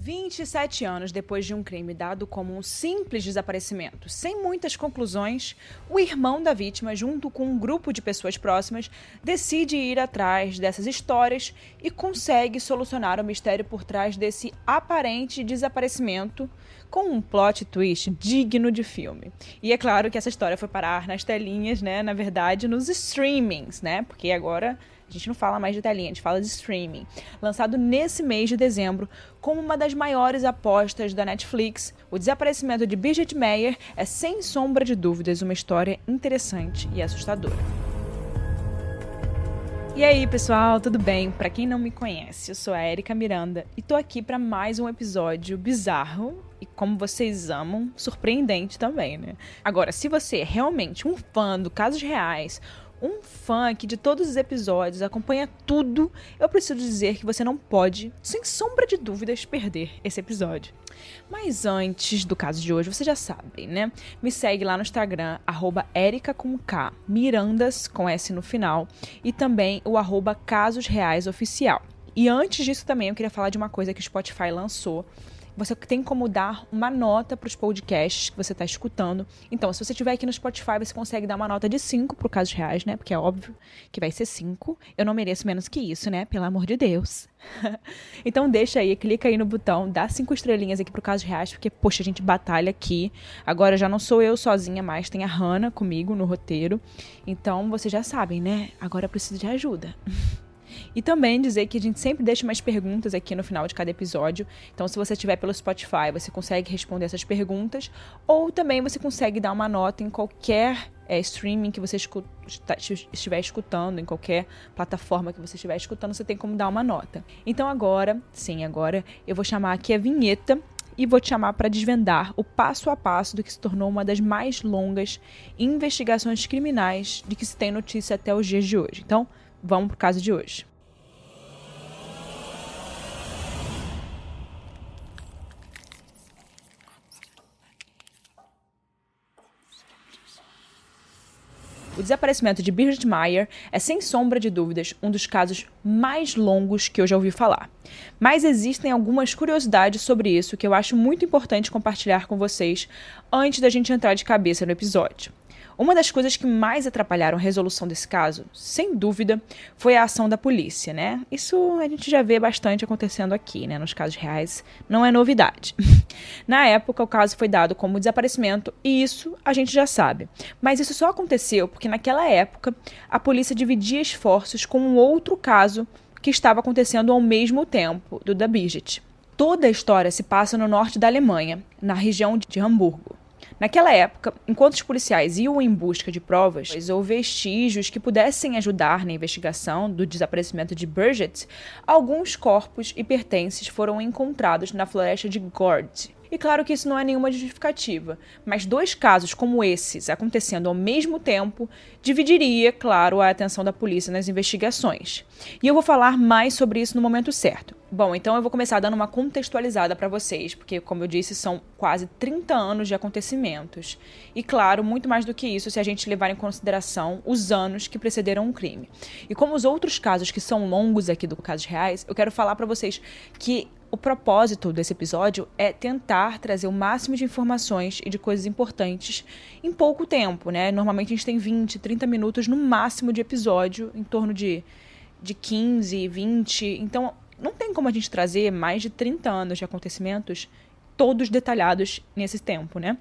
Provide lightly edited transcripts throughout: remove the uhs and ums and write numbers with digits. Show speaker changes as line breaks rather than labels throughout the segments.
27 anos depois de um crime dado como um simples desaparecimento, sem muitas conclusões, o irmão da vítima, junto com um grupo de pessoas próximas, decide ir atrás dessas histórias e consegue solucionar o mistério por trás desse aparente desaparecimento com um plot twist digno de filme. E é claro que essa história foi parar nas telinhas, né? Na verdade, nos streamings, né? Porque agora a gente não fala mais de telinha, a gente fala de streaming. Lançado nesse mês de dezembro, como uma das maiores apostas da Netflix, o desaparecimento de Bridget Mayer é, sem sombra de dúvidas, uma história interessante e assustadora. E aí, pessoal, tudo bem? Para quem não me conhece, eu sou a Erika Miranda e tô aqui para mais um episódio bizarro e, como vocês amam, surpreendente também, né? Agora, se você é realmente um fã do Casos Reais, um fã que de todos os episódios acompanha tudo, eu preciso dizer que você não pode, sem sombra de dúvidas, perder esse episódio. Mas antes do caso de hoje, vocês já sabem, né? Me segue lá no Instagram, @Erica com K, Mirandas com S no final, e também o @CasosReaisOficial. E antes disso também eu queria falar de uma coisa que o Spotify lançou. Você tem como dar uma nota para os podcasts que você está escutando. Então, se você estiver aqui no Spotify, você consegue dar uma nota de 5 para o Casos Reais, né? Porque é óbvio que vai ser 5. Eu não mereço menos que isso, né? Pelo amor de Deus. Então, deixa aí, clica aí no botão, dá 5 estrelinhas aqui pro Casos Reais, porque, poxa, a gente batalha aqui. Agora já não sou eu sozinha mais, tem a Hannah comigo no roteiro. Então, vocês já sabem, né? Agora eu preciso de ajuda. E também dizer que a gente sempre deixa umas perguntas aqui no final de cada episódio. Então, se você estiver pelo Spotify, você consegue responder essas perguntas. Ou também você consegue dar uma nota em qualquer streaming que você estiver escutando, em qualquer plataforma que você estiver escutando, você tem como dar uma nota. Então agora eu vou chamar aqui a vinheta e vou te chamar para desvendar o passo a passo do que se tornou uma das mais longas investigações criminais de que se tem notícia até os dias de hoje. Então, vamos pro caso de hoje. O desaparecimento de Bridget Mayer é, sem sombra de dúvidas, um dos casos mais longos que eu já ouvi falar. Mas existem algumas curiosidades sobre isso que eu acho muito importante compartilhar com vocês antes da gente entrar de cabeça no episódio. Uma das coisas que mais atrapalharam a resolução desse caso, sem dúvida, foi a ação da polícia, né? Isso a gente já vê bastante acontecendo aqui, né? Nos casos reais, não é novidade. Na época, o caso foi dado como desaparecimento e isso a gente já sabe. Mas isso só aconteceu porque naquela época a polícia dividia esforços com um outro caso que estava acontecendo ao mesmo tempo do da Bridget. Toda a história se passa no norte da Alemanha, na região de Hamburgo. Naquela época, enquanto os policiais iam em busca de provas ou vestígios que pudessem ajudar na investigação do desaparecimento de Bridget, alguns corpos e pertences foram encontrados na floresta de Gord. E claro que isso não é nenhuma justificativa, mas 2 casos como esses acontecendo ao mesmo tempo dividiria, claro, a atenção da polícia nas investigações. E eu vou falar mais sobre isso no momento certo. Bom, então eu vou começar dando uma contextualizada para vocês, porque, como eu disse, são quase 30 anos de acontecimentos. E, claro, muito mais do que isso se a gente levar em consideração os anos que precederam o crime. E como os outros casos que são longos aqui do Casos Reais, eu quero falar para vocês que o propósito desse episódio é tentar trazer o máximo de informações e de coisas importantes em pouco tempo, né? Normalmente a gente tem 20, 30 minutos no máximo de episódio, em torno de 15, 20. Então, não tem como a gente trazer mais de 30 anos de acontecimentos todos detalhados nesse tempo, né?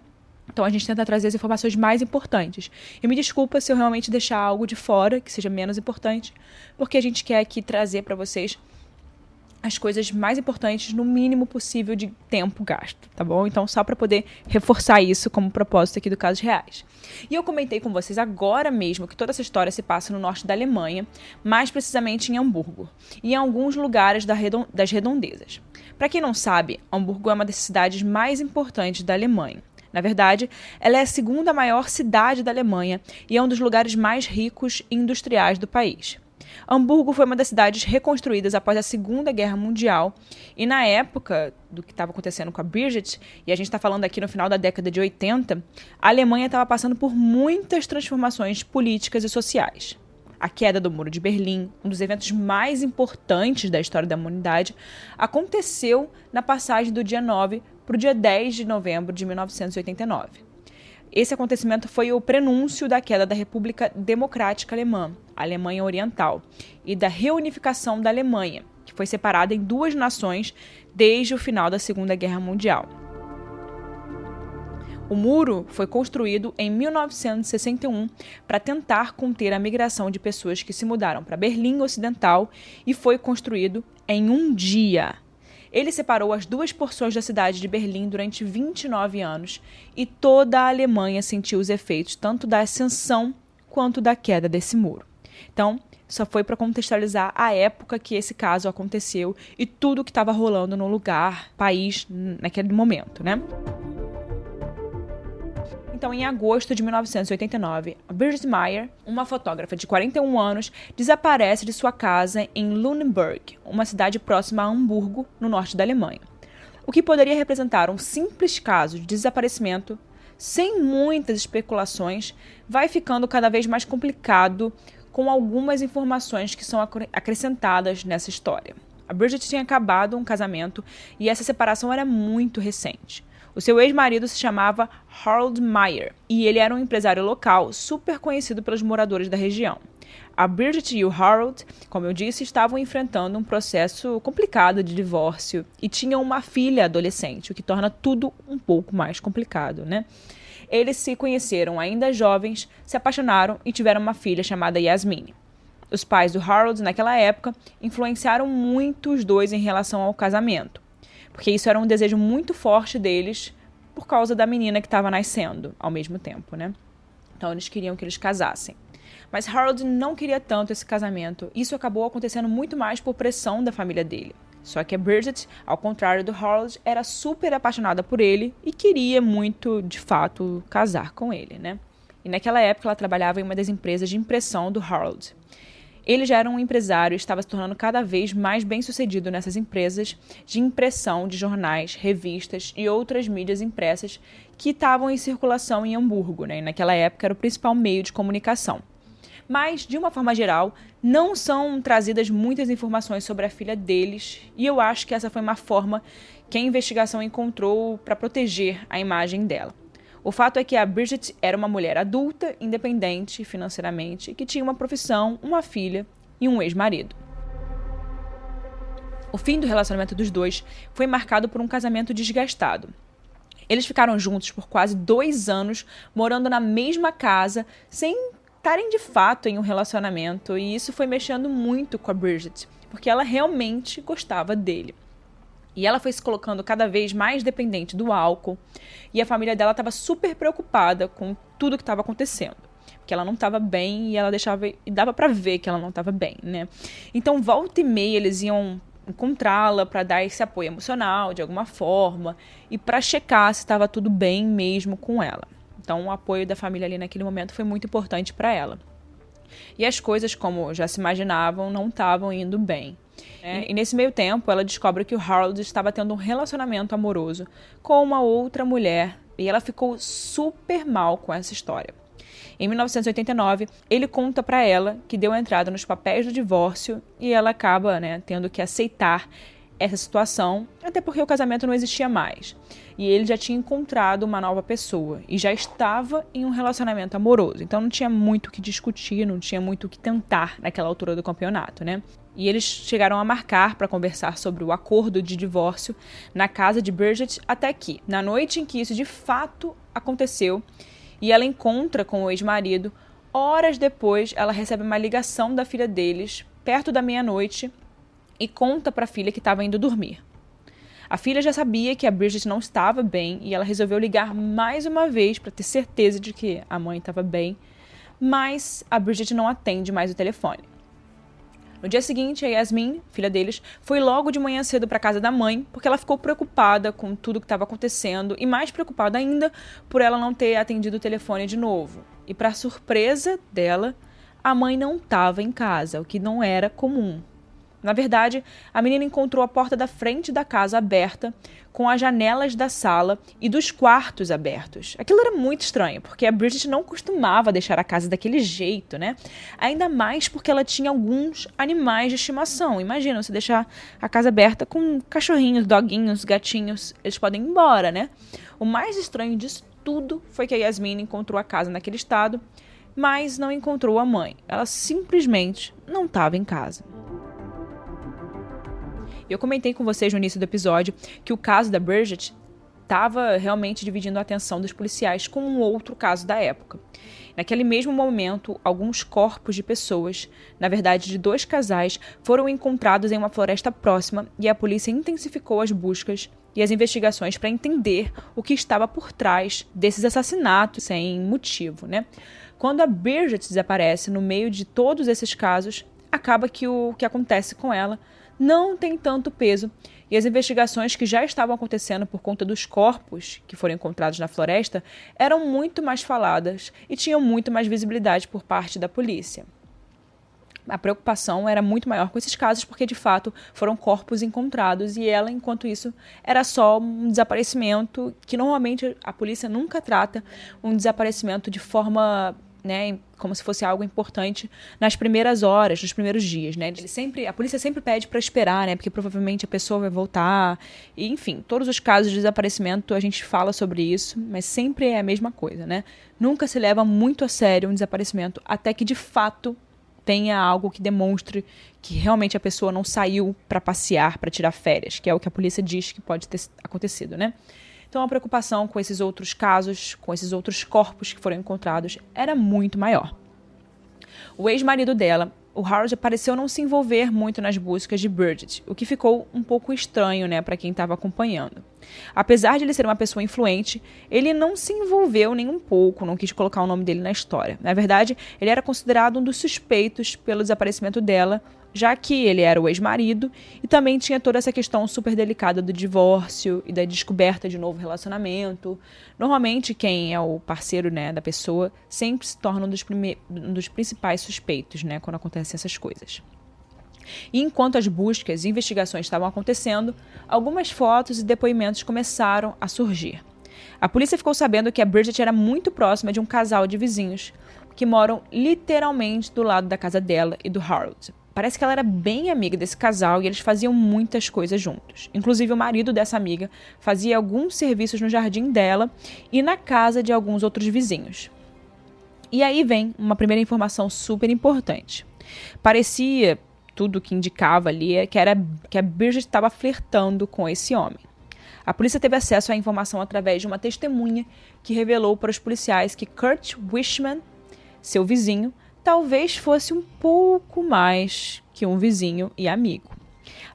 Então a gente tenta trazer as informações mais importantes. E me desculpa se eu realmente deixar algo de fora, que seja menos importante, porque a gente quer aqui trazer para vocês as coisas mais importantes no mínimo possível de tempo gasto, tá bom? Então, só para poder reforçar isso como propósito aqui do Casos Reais. E eu comentei com vocês agora mesmo que toda essa história se passa no norte da Alemanha, mais precisamente em Hamburgo, e em alguns lugares das redondezas. Para quem não sabe, Hamburgo é uma das cidades mais importantes da Alemanha. Na verdade, ela é a segunda maior cidade da Alemanha e é um dos lugares mais ricos e industriais do país. Hamburgo foi uma das cidades reconstruídas após a Segunda Guerra Mundial e na época do que estava acontecendo com a Bridget, e a gente está falando aqui no final da década de 80, a Alemanha estava passando por muitas transformações políticas e sociais. A queda do Muro de Berlim, um dos eventos mais importantes da história da humanidade, aconteceu na passagem do dia 9 para o dia 10 de novembro de 1989. Esse acontecimento foi o prenúncio da queda da República Democrática Alemã, a Alemanha Oriental, e da reunificação da Alemanha, que foi separada em duas nações desde o final da Segunda Guerra Mundial. O muro foi construído em 1961 para tentar conter a migração de pessoas que se mudaram para Berlim Ocidental e foi construído em um dia. Ele separou as duas porções da cidade de Berlim durante 29 anos e toda a Alemanha sentiu os efeitos tanto da ascensão quanto da queda desse muro. Então, só foi para contextualizar a época que esse caso aconteceu e tudo que estava rolando no lugar, país, naquele momento, né? Então, em agosto de 1989, Birgit Meyer, uma fotógrafa de 41 anos, desaparece de sua casa em Lüneburg, uma cidade próxima a Hamburgo, no norte da Alemanha. O que poderia representar um simples caso de desaparecimento, sem muitas especulações, vai ficando cada vez mais complicado com algumas informações que são acrescentadas nessa história. A Birgit tinha acabado um casamento e essa separação era muito recente. O seu ex-marido se chamava Harold Meyer e ele era um empresário local super conhecido pelos moradores da região. A Birgit e o Harold, como eu disse, estavam enfrentando um processo complicado de divórcio e tinham uma filha adolescente, o que torna tudo um pouco mais complicado, né? Eles se conheceram ainda jovens, se apaixonaram e tiveram uma filha chamada Yasmin. Os pais do Harold, naquela época, influenciaram muito os dois em relação ao casamento, porque isso era um desejo muito forte deles por causa da menina que estava nascendo ao mesmo tempo, né? Então eles queriam que eles casassem. Mas Harold não queria tanto esse casamento. Isso acabou acontecendo muito mais por pressão da família dele. Só que a Birgit, ao contrário do Harold, era super apaixonada por ele e queria muito, de fato, casar com ele, né? E naquela época ela trabalhava em uma das empresas de impressão do Harold. Ele já era um empresário e estava se tornando cada vez mais bem-sucedido nessas empresas de impressão de jornais, revistas e outras mídias impressas que estavam em circulação em Hamburgo, né? E naquela época era o principal meio de comunicação. Mas, de uma forma geral, não são trazidas muitas informações sobre a filha deles, e eu acho que essa foi uma forma que a investigação encontrou para proteger a imagem dela. O fato é que a Birgit era uma mulher adulta, independente financeiramente, que tinha uma profissão, uma filha e um ex-marido. O fim do relacionamento dos dois foi marcado por um casamento desgastado. Eles ficaram juntos por quase 2 anos, morando na mesma casa, sem estarem de fato em um relacionamento, e isso foi mexendo muito com a Birgit, porque ela realmente gostava dele. E ela foi se colocando cada vez mais dependente do álcool, e a família dela estava super preocupada com tudo que estava acontecendo, porque ela não estava bem e ela deixava, e dava para ver que ela não estava bem, né? Então, volta e meia eles iam encontrá-la para dar esse apoio emocional de alguma forma e para checar se estava tudo bem mesmo com ela. Então, o apoio da família ali naquele momento foi muito importante para ela. E as coisas, como já se imaginavam, não estavam indo bem. E nesse meio tempo, ela descobre que o Harold estava tendo um relacionamento amoroso com uma outra mulher e ela ficou super mal com essa história. Em 1989, ele conta para ela que deu entrada nos papéis do divórcio e ela acaba, tendo que aceitar essa situação, até porque o casamento não existia mais. E ele já tinha encontrado uma nova pessoa e já estava em um relacionamento amoroso. Então não tinha muito o que discutir, não tinha muito o que tentar naquela altura do campeonato, né? E eles chegaram a marcar para conversar sobre o acordo de divórcio na casa de Birgit, até que, na noite em que isso de fato aconteceu, e ela encontra com o ex-marido, horas depois ela recebe uma ligação da filha deles, perto da meia-noite, e conta para a filha que estava indo dormir. A filha já sabia que a Birgit não estava bem e ela resolveu ligar mais uma vez para ter certeza de que a mãe estava bem, mas a Birgit não atende mais o telefone. No dia seguinte, a Yasmin, filha deles, foi logo de manhã cedo para a casa da mãe, porque ela ficou preocupada com tudo que estava acontecendo e mais preocupada ainda por ela não ter atendido o telefone de novo. E para surpresa dela, a mãe não estava em casa, o que não era comum. Na verdade, a menina encontrou a porta da frente da casa aberta, com as janelas da sala e dos quartos abertos. Aquilo era muito estranho, porque a Bridget não costumava deixar a casa daquele jeito, né? Ainda mais porque ela tinha alguns animais de estimação. Imagina, você deixar a casa aberta com cachorrinhos, doguinhos, gatinhos, eles podem ir embora, né? O mais estranho disso tudo foi que a Yasmin encontrou a casa naquele estado, mas não encontrou a mãe. Ela simplesmente não estava em casa. Eu comentei com vocês no início do episódio que o caso da Bridget estava realmente dividindo a atenção dos policiais com um outro caso da época. Naquele mesmo momento, alguns corpos de pessoas, na verdade de 2 casais, foram encontrados em uma floresta próxima e a polícia intensificou as buscas e as investigações para entender o que estava por trás desses assassinatos sem motivo, né? Quando a Bridget desaparece no meio de todos esses casos, acaba que o que acontece com ela não tem tanto peso e as investigações que já estavam acontecendo por conta dos corpos que foram encontrados na floresta eram muito mais faladas e tinham muito mais visibilidade por parte da polícia. A preocupação era muito maior com esses casos porque, de fato, foram corpos encontrados e ela, enquanto isso, era só um desaparecimento que normalmente a polícia nunca trata um desaparecimento de forma, né, como se fosse algo importante nas primeiras horas, nos primeiros dias, né? A polícia sempre pede para esperar, né? Porque provavelmente a pessoa vai voltar. E, enfim, todos os casos de desaparecimento a gente fala sobre isso, mas sempre é a mesma coisa, né? Nunca se leva muito a sério um desaparecimento até que de fato tenha algo que demonstre que realmente a pessoa não saiu para passear, para tirar férias, que é o que a polícia diz que pode ter acontecido, né? Então a preocupação com esses outros casos, com esses outros corpos que foram encontrados, era muito maior. O ex-marido dela, o Harold, pareceu não se envolver muito nas buscas de Bridget, o que ficou um pouco estranho, né, para quem estava acompanhando. Apesar de ele ser uma pessoa influente, ele não se envolveu nem um pouco, não quis colocar o nome dele na história. Na verdade, ele era considerado um dos suspeitos pelo desaparecimento dela, já que ele era o ex-marido e também tinha toda essa questão super delicada do divórcio e da descoberta de novo relacionamento. Normalmente, quem é o parceiro, né, da pessoa sempre se torna um dos principais suspeitos, né, quando acontecem essas coisas. E enquanto as buscas e investigações estavam acontecendo, algumas fotos e depoimentos começaram a surgir. A polícia ficou sabendo que a Bridget era muito próxima de um casal de vizinhos que moram literalmente do lado da casa dela e do Harold. Parece que ela era bem amiga desse casal e eles faziam muitas coisas juntos. Inclusive, o marido dessa amiga fazia alguns serviços no jardim dela e na casa de alguns outros vizinhos. E aí vem uma primeira informação super importante. Parecia, tudo que indicava ali, que a Bridget estava flertando com esse homem. A polícia teve acesso à informação através de uma testemunha que revelou para os policiais que Kurt Wishman, seu vizinho, talvez fosse um pouco mais que um vizinho e amigo.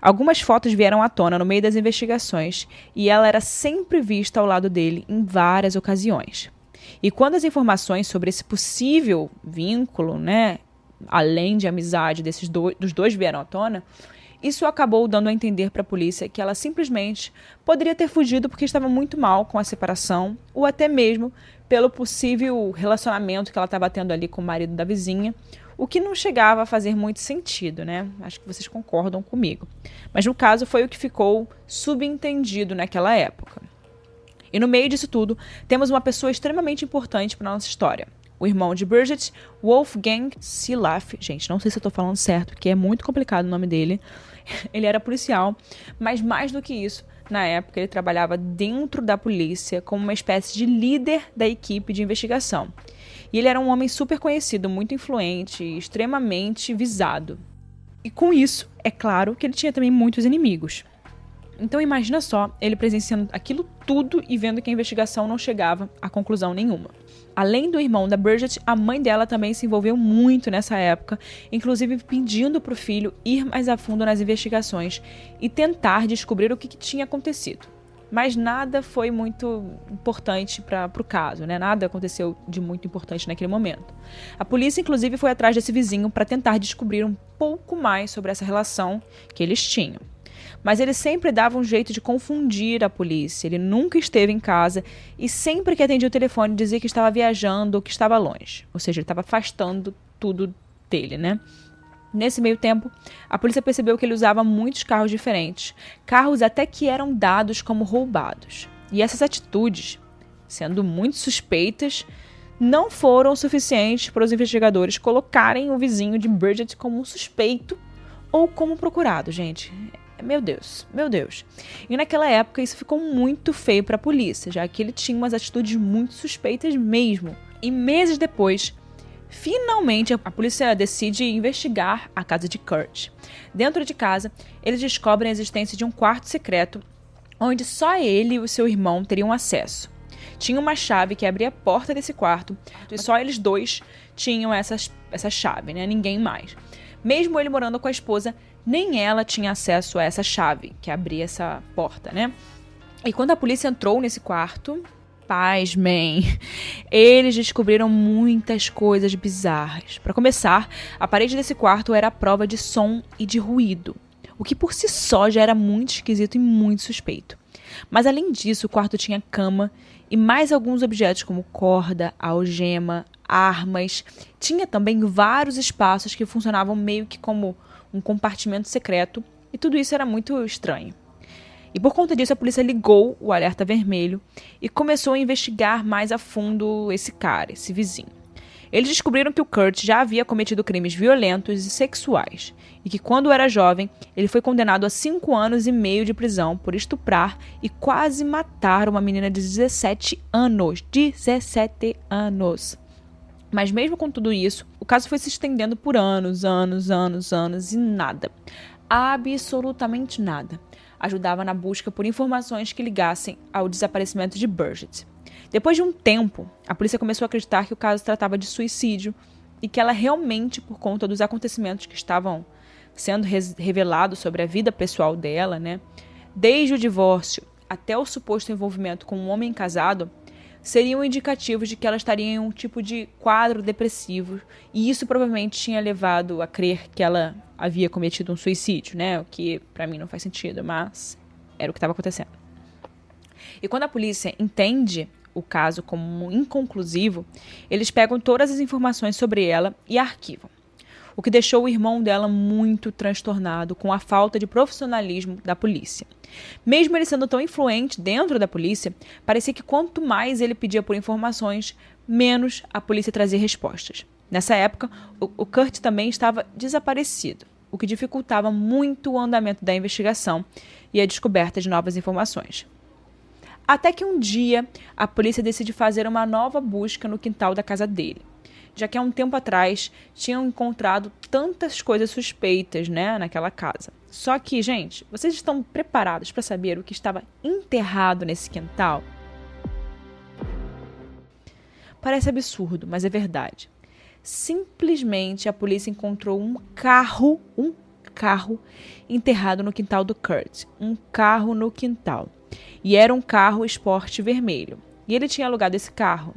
Algumas fotos vieram à tona no meio das investigações e ela era sempre vista ao lado dele em várias ocasiões. E quando as informações sobre esse possível vínculo, né, além de amizade dos dois vieram à tona, isso acabou dando a entender para a polícia que ela simplesmente poderia ter fugido porque estava muito mal com a separação ou até mesmo pelo possível relacionamento que ela estava tendo ali com o marido da vizinha, o que não chegava a fazer muito sentido, né? Acho que vocês concordam comigo. Mas no caso foi o que ficou subentendido naquela época. E no meio disso tudo, temos uma pessoa extremamente importante para a nossa história. O irmão de Bridget, Wolfgang Silaf. Gente, não sei se eu estou falando certo, porque é muito complicado o nome dele. Ele era policial, mas mais do que isso, na época ele trabalhava dentro da polícia como uma espécie de líder da equipe de investigação. E ele era um homem super conhecido, muito influente e extremamente visado. E com isso, é claro que ele tinha também muitos inimigos. Então imagina só, ele presenciando aquilo tudo e vendo que a investigação não chegava a conclusão nenhuma. Além do irmão da Bridget, a mãe dela também se envolveu muito nessa época, inclusive pedindo para o filho ir mais a fundo nas investigações e tentar descobrir o que tinha acontecido. Mas nada foi muito importante para o caso, né? Nada aconteceu de muito importante naquele momento. A polícia, inclusive, foi atrás desse vizinho para tentar descobrir um pouco mais sobre essa relação que eles tinham. Mas ele sempre dava um jeito de confundir a polícia. Ele nunca esteve em casa e sempre que atendia o telefone dizia que estava viajando ou que estava longe. Ou seja, ele estava afastando tudo dele, né? Nesse meio tempo, a polícia percebeu que ele usava muitos carros diferentes, carros até que eram dados como roubados. E essas atitudes, sendo muito suspeitas, não foram suficientes para os investigadores colocarem o vizinho de Bridget como um suspeito ou como procurado, gente. Meu Deus, meu Deus. E naquela época isso ficou muito feio para a polícia, já que ele tinha umas atitudes muito suspeitas mesmo. E meses depois, finalmente, a polícia decide investigar a casa de Kurt. Dentro de casa, eles descobrem a existência de um quarto secreto onde só ele e o seu irmão teriam acesso. Tinha uma chave que abria a porta desse quarto e só eles dois tinham essa chave, né? Ninguém mais. Mesmo ele morando com a esposa, nem ela tinha acesso a essa chave que abria essa porta, né? E quando a polícia entrou nesse quarto, pasmem, eles descobriram muitas coisas bizarras. Para começar, a parede desse quarto era a prova de som e de ruído, o que por si só já era muito esquisito e muito suspeito. Mas além disso, o quarto tinha cama e mais alguns objetos como corda, algema, armas. Tinha também vários espaços que funcionavam meio que como um compartimento secreto, e tudo isso era muito estranho. E por conta disso, a polícia ligou o alerta vermelho e começou a investigar mais a fundo esse cara, esse vizinho. Eles descobriram que o Kurt já havia cometido crimes violentos e sexuais, e que quando era jovem, ele foi condenado a 5 anos e meio de prisão por estuprar e quase matar uma menina de 17 anos. 17 anos! Mas mesmo com tudo isso, o caso foi se estendendo por anos e nada. Absolutamente nada ajudava na busca por informações que ligassem ao desaparecimento de Bridget. Depois de um tempo, a polícia começou a acreditar que o caso tratava de suicídio e que ela realmente, por conta dos acontecimentos que estavam sendo revelados sobre a vida pessoal dela, né, desde o divórcio até o suposto envolvimento com um homem casado, seriam indicativos de que ela estaria em um tipo de quadro depressivo, e isso provavelmente tinha levado a crer que ela havia cometido um suicídio, né? O que para mim não faz sentido, mas era o que estava acontecendo. E quando a polícia entende o caso como inconclusivo, eles pegam todas as informações sobre ela e arquivam. O que deixou o irmão dela muito transtornado com a falta de profissionalismo da polícia. Mesmo ele sendo tão influente dentro da polícia, parecia que quanto mais ele pedia por informações, menos a polícia trazia respostas. Nessa época, o Kurt também estava desaparecido, o que dificultava muito o andamento da investigação e a descoberta de novas informações. Até que um dia, a polícia decide fazer uma nova busca no quintal da casa dele, já que há um tempo atrás tinham encontrado tantas coisas suspeitas, né, naquela casa. Só que, gente, vocês estão preparados para saber o que estava enterrado nesse quintal? Parece absurdo, mas é verdade. Simplesmente a polícia encontrou um carro enterrado no quintal do Kurt. Um carro no quintal. E era um carro esporte vermelho. E ele tinha alugado esse carro.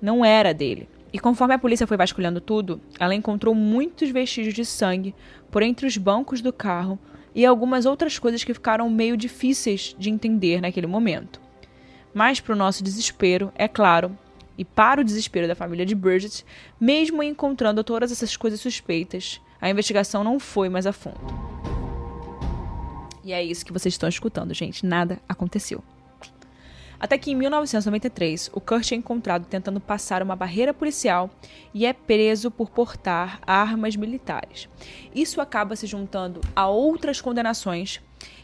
Não era dele. E conforme a polícia foi vasculhando tudo, ela encontrou muitos vestígios de sangue por entre os bancos do carro e algumas outras coisas que ficaram meio difíceis de entender naquele momento. Mas para o nosso desespero, é claro, e para o desespero da família de Bridget, mesmo encontrando todas essas coisas suspeitas, a investigação não foi mais a fundo. E é isso que vocês estão escutando, gente. Nada aconteceu. Até que em 1993, o Kurt é encontrado tentando passar uma barreira policial e é preso por portar armas militares. Isso acaba se juntando a outras condenações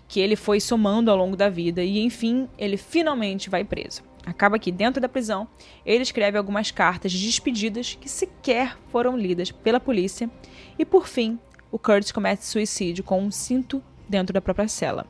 que ele foi somando ao longo da vida e, enfim, ele finalmente vai preso. Acaba que, dentro da prisão, ele escreve algumas cartas de despedidas que sequer foram lidas pela polícia e, por fim, o Kurt comete suicídio com um cinto dentro da própria cela.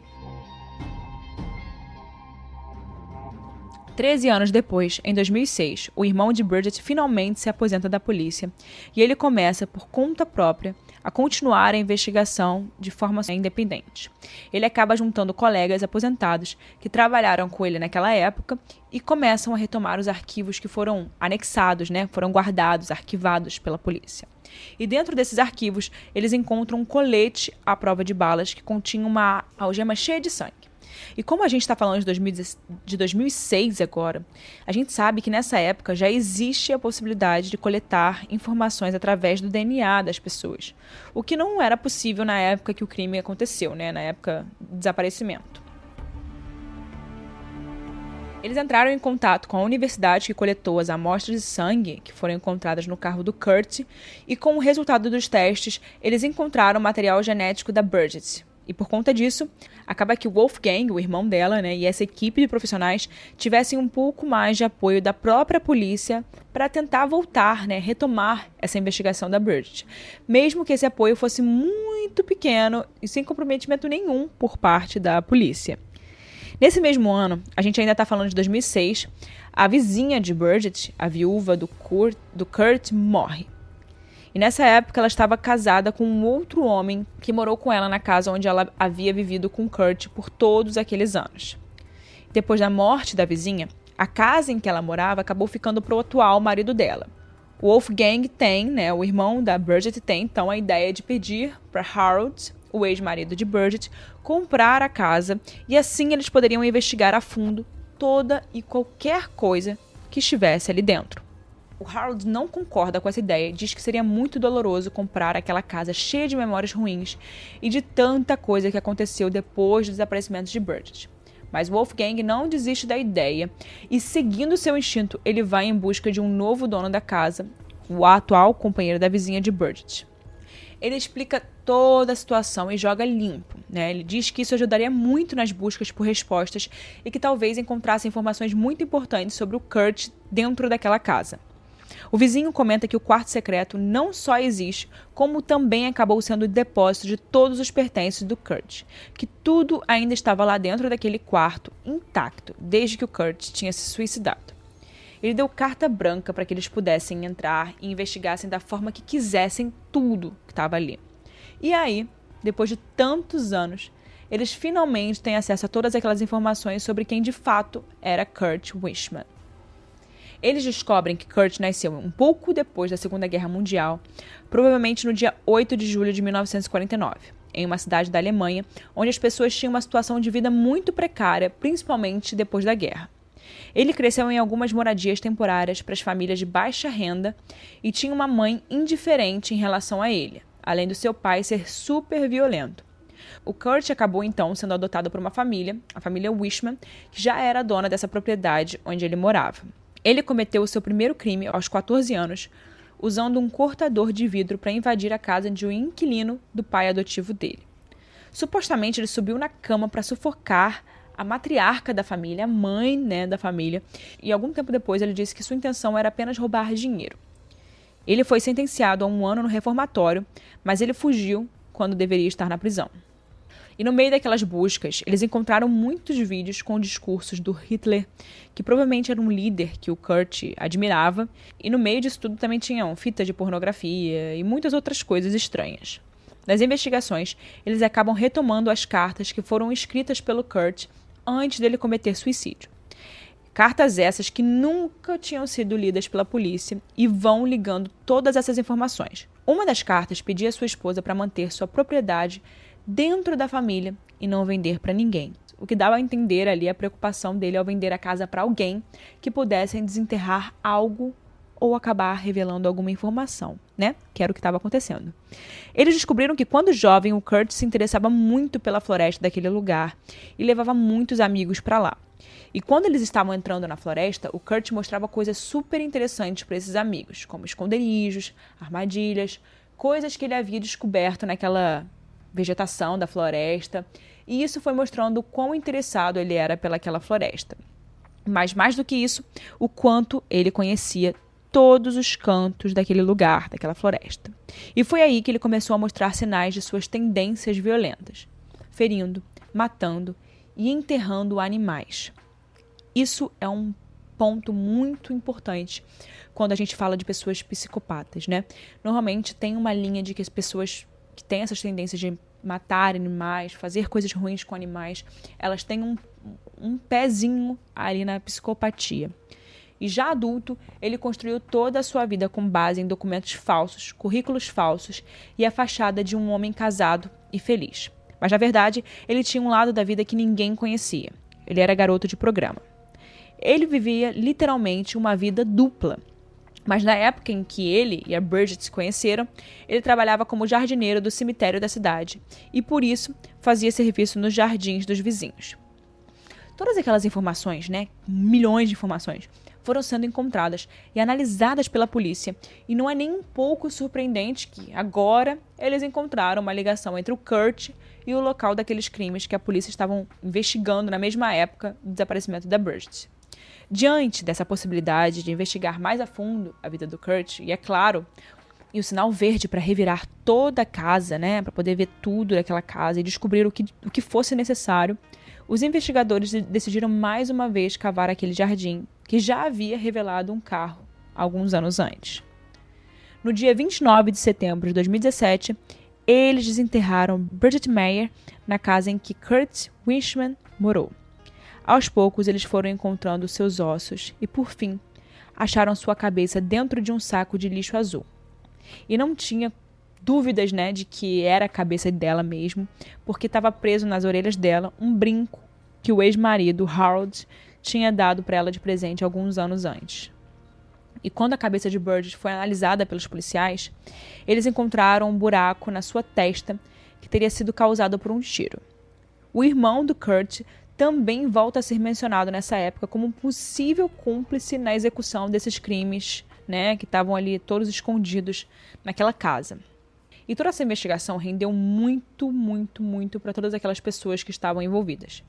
13 anos depois, em 2006, o irmão de Bridget finalmente se aposenta da polícia e ele começa, por conta própria, a continuar a investigação de forma independente. Ele acaba juntando colegas aposentados que trabalharam com ele naquela época e começam a retomar os arquivos que foram anexados, né, foram guardados, arquivados pela polícia. E dentro desses arquivos, eles encontram um colete à prova de balas que continha uma algema cheia de sangue. E como a gente está falando de 2006 agora, a gente sabe que nessa época já existe a possibilidade de coletar informações através do DNA das pessoas, o que não era possível na época que o crime aconteceu, né? Na época do desaparecimento. Eles entraram em contato com a universidade que coletou as amostras de sangue que foram encontradas no carro do Kurt e com o resultado dos testes, eles encontraram o material genético da Bridget. E por conta disso, acaba que o Wolfgang, o irmão dela, né, e essa equipe de profissionais tivessem um pouco mais de apoio da própria polícia para tentar voltar, né, retomar essa investigação da Bridget. Mesmo que esse apoio fosse muito pequeno e sem comprometimento nenhum por parte da polícia. Nesse mesmo ano, a gente ainda está falando de 2006, a vizinha de Bridget, a viúva do Kurt, morre. E nessa época ela estava casada com um outro homem que morou com ela na casa onde ela havia vivido com Kurt por todos aqueles anos. Depois da morte da vizinha, a casa em que ela morava acabou ficando para o atual marido dela. O Wolfgang tem, né, o irmão da Bridget tem então a ideia de pedir para Harold, o ex-marido de Bridget, comprar a casa e assim eles poderiam investigar a fundo toda e qualquer coisa que estivesse ali dentro. O Harold não concorda com essa ideia e diz que seria muito doloroso comprar aquela casa cheia de memórias ruins e de tanta coisa que aconteceu depois do desaparecimento de Bridget. Mas Wolfgang não desiste da ideia e, seguindo seu instinto, ele vai em busca de um novo dono da casa, o atual companheiro da vizinha de Bridget. Ele explica toda a situação e joga limpo, né? Ele diz que isso ajudaria muito nas buscas por respostas e que talvez encontrasse informações muito importantes sobre o Kurt dentro daquela casa. O vizinho comenta que o quarto secreto não só existe, como também acabou sendo o depósito de todos os pertences do Kurt, que tudo ainda estava lá dentro daquele quarto, intacto, desde que o Kurt tinha se suicidado. Ele deu carta branca para que eles pudessem entrar e investigassem da forma que quisessem tudo que estava ali. E aí, depois de tantos anos, eles finalmente têm acesso a todas aquelas informações sobre quem de fato era Kurt Wishman. Eles descobrem que Kurt nasceu um pouco depois da Segunda Guerra Mundial, provavelmente no dia 8 de julho de 1949, em uma cidade da Alemanha, onde as pessoas tinham uma situação de vida muito precária, principalmente depois da guerra. Ele cresceu em algumas moradias temporárias para as famílias de baixa renda e tinha uma mãe indiferente em relação a ele, além do seu pai ser super violento. O Kurt acabou então sendo adotado por uma família, a família Wishman, que já era dona dessa propriedade onde ele morava. Ele cometeu o seu primeiro crime aos 14 anos, usando um cortador de vidro para invadir a casa de um inquilino do pai adotivo dele. Supostamente ele subiu na cama para sufocar a matriarca da família, a mãe, né, da família, e algum tempo depois ele disse que sua intenção era apenas roubar dinheiro. Ele foi sentenciado a 1 ano no reformatório, mas ele fugiu quando deveria estar na prisão. E no meio daquelas buscas, eles encontraram muitos vídeos com discursos do Hitler, que provavelmente era um líder que o Kurt admirava, e no meio disso tudo também tinham fitas de pornografia e muitas outras coisas estranhas. Nas investigações, eles acabam retomando as cartas que foram escritas pelo Kurt antes dele cometer suicídio. Cartas essas que nunca tinham sido lidas pela polícia e vão ligando todas essas informações. Uma das cartas pedia à sua esposa para manter sua propriedade dentro da família e não vender para ninguém, o que dava a entender ali a preocupação dele ao vender a casa para alguém que pudessem desenterrar algo ou acabar revelando alguma informação, né? Que era o que estava acontecendo. Eles descobriram que quando jovem, o Kurt se interessava muito pela floresta daquele lugar e levava muitos amigos para lá. E quando eles estavam entrando na floresta, o Kurt mostrava coisas super interessantes para esses amigos, como esconderijos, armadilhas, coisas que ele havia descoberto naquela vegetação da floresta, e isso foi mostrando o quão interessado ele era pelaquela floresta. Mas mais do que isso, o quanto ele conhecia todos os cantos daquele lugar, daquela floresta. E foi aí que ele começou a mostrar sinais de suas tendências violentas, ferindo, matando e enterrando animais. Isso é um ponto muito importante quando a gente fala de pessoas psicopatas, né? Normalmente tem uma linha de que as pessoas que têm essas tendências de matar animais, fazer coisas ruins com animais, elas têm um pezinho ali na psicopatia. E já adulto, ele construiu toda a sua vida com base em documentos falsos, currículos falsos e a fachada de um homem casado e feliz. Mas, na verdade, ele tinha um lado da vida que ninguém conhecia. Ele era garoto de programa. Ele vivia, literalmente, uma vida dupla. Mas na época em que ele e a Bridget se conheceram, ele trabalhava como jardineiro do cemitério da cidade e, por isso, fazia serviço nos jardins dos vizinhos. Todas aquelas informações, milhões de informações, foram sendo encontradas e analisadas pela polícia, e não é nem um pouco surpreendente que, agora, eles encontraram uma ligação entre o Kurt e o local daqueles crimes que a polícia estava investigando na mesma época do desaparecimento da Bridget. Diante dessa possibilidade de investigar mais a fundo a vida do Kurt, e é claro, e o sinal verde para revirar toda a casa, para poder ver tudo daquela casa e descobrir o que fosse necessário, os investigadores decidiram mais uma vez cavar aquele jardim que já havia revelado um carro alguns anos antes. No dia 29 de setembro de 2017, eles desenterraram Bridget Maier na casa em que Kurt Wishman morou. Aos poucos, eles foram encontrando seus ossos e, por fim, acharam sua cabeça dentro de um saco de lixo azul. E não tinha dúvidas, de que era a cabeça dela mesmo, porque estava preso nas orelhas dela um brinco que o ex-marido, Harold, tinha dado para ela de presente alguns anos antes. E quando a cabeça de Bridget foi analisada pelos policiais, eles encontraram um buraco na sua testa que teria sido causado por um tiro. O irmão do Kurt também volta a ser mencionado nessa época como um possível cúmplice na execução desses crimes, que estavam ali todos escondidos naquela casa. E toda essa investigação rendeu muito, muito, muito para todas aquelas pessoas que estavam envolvidas.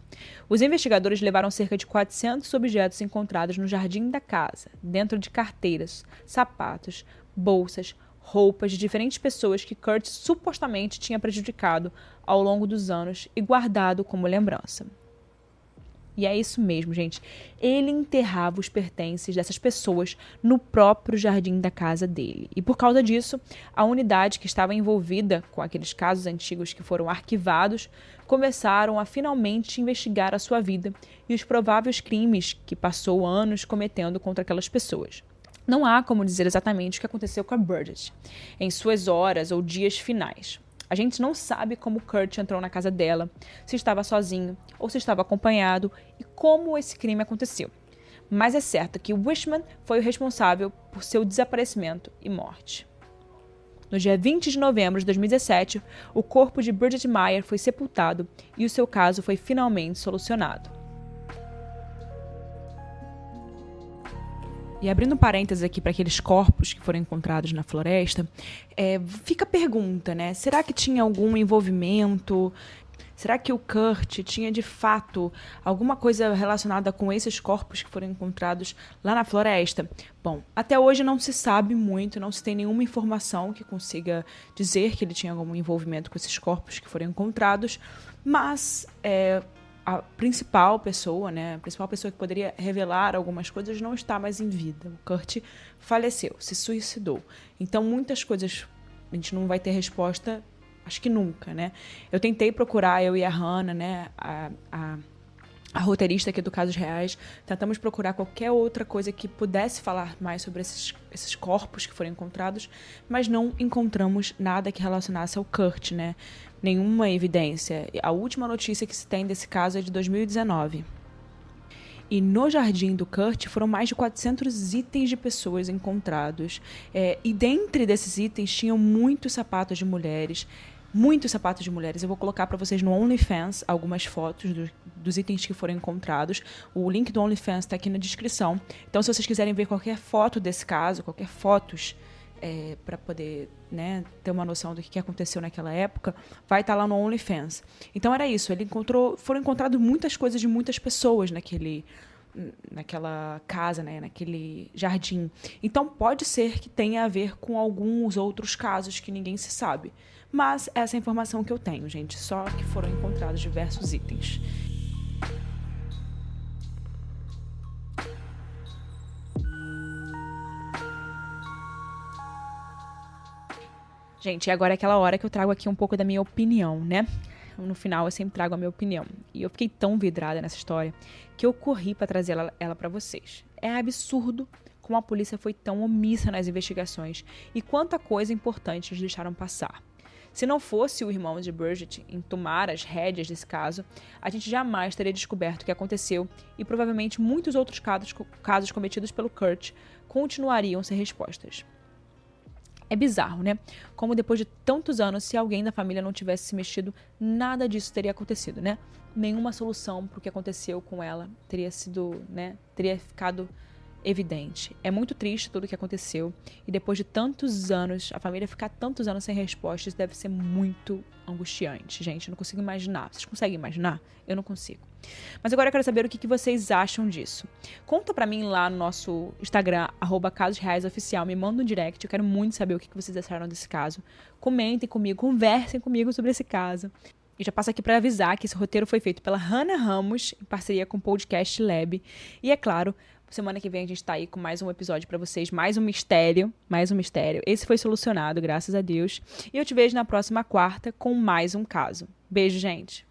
Os investigadores levaram cerca de 400 objetos encontrados no jardim da casa, dentro de carteiras, sapatos, bolsas, roupas de diferentes pessoas que Kurt supostamente tinha prejudicado ao longo dos anos e guardado como lembrança. E é isso mesmo, gente. Ele enterrava os pertences dessas pessoas no próprio jardim da casa dele. E por causa disso, a unidade que estava envolvida com aqueles casos antigos que foram arquivados começaram a finalmente investigar a sua vida e os prováveis crimes que passou anos cometendo contra aquelas pessoas. Não há como dizer exatamente o que aconteceu com a Bridget em suas horas ou dias finais. A gente não sabe como Kurt entrou na casa dela, se estava sozinho ou se estava acompanhado e como esse crime aconteceu. Mas é certo que Wishman foi o responsável por seu desaparecimento e morte. No dia 20 de novembro de 2017, o corpo de Bridget Maier foi sepultado e o seu caso foi finalmente solucionado. E abrindo parênteses aqui para aqueles corpos que foram encontrados na floresta, fica a pergunta, será que tinha algum envolvimento? Será que o Kurt tinha, de fato, alguma coisa relacionada com esses corpos que foram encontrados lá na floresta? Bom, até hoje não se sabe muito, não se tem nenhuma informação que consiga dizer que ele tinha algum envolvimento com esses corpos que foram encontrados, mas a principal pessoa, a principal pessoa que poderia revelar algumas coisas não está mais em vida. O Kurt faleceu, se suicidou. Então, muitas coisas a gente não vai ter resposta, acho que nunca, Eu tentei procurar, eu e a Hannah, a roteirista aqui do Casos Reais, tentamos procurar qualquer outra coisa que pudesse falar mais sobre esses corpos que foram encontrados, mas não encontramos nada que relacionasse ao Kurt, Nenhuma evidência. A última notícia que se tem desse caso é de 2019. E no jardim do Kurt foram mais de 400 itens de pessoas encontrados. E dentre desses itens tinham muitos sapatos de mulheres. Muitos sapatos de mulheres. Eu vou colocar para vocês no OnlyFans algumas fotos dos itens que foram encontrados. O link do OnlyFans está aqui na descrição. Então, se vocês quiserem ver qualquer foto desse caso, qualquer fotos para poder ter uma noção do que aconteceu naquela época, vai estar lá no OnlyFans. Então era isso, foram encontradas muitas coisas de muitas pessoas naquela casa, naquele jardim. Então pode ser que tenha a ver com alguns outros casos que ninguém se sabe. Mas essa é a informação que eu tenho, gente, só que foram encontrados diversos itens. Gente, e agora é aquela hora que eu trago aqui um pouco da minha opinião, No final eu sempre trago a minha opinião. E eu fiquei tão vidrada nessa história que eu corri para trazer ela para vocês. É absurdo como a polícia foi tão omissa nas investigações e quanta coisa importante eles deixaram passar. Se não fosse o irmão de Bridget em tomar as rédeas desse caso, a gente jamais teria descoberto o que aconteceu e provavelmente muitos outros casos cometidos pelo Kurt continuariam sem respostas. É bizarro, né? Como depois de tantos anos, se alguém da família não tivesse se mexido, nada disso teria acontecido, né? Nenhuma solução para o que aconteceu com ela teria sido, né? Teria ficado evidente. É muito triste tudo o que aconteceu. E depois de tantos anos, a família ficar tantos anos sem respostas deve ser muito angustiante. Gente, eu não consigo imaginar. Vocês conseguem imaginar? Eu não consigo. Mas agora eu quero saber o que vocês acham disso. Conta pra mim lá no nosso Instagram, @casosreaisoficial. Me manda um direct. Eu quero muito saber o que vocês acharam desse caso. Comentem comigo, conversem comigo sobre esse caso. E já passo aqui para avisar que esse roteiro foi feito pela Hannah Ramos, em parceria com o Podcast Lab. E é claro, semana que vem a gente tá aí com mais um episódio para vocês, mais um mistério. Esse foi solucionado, graças a Deus. E eu te vejo na próxima quarta com mais um caso. Beijo, gente!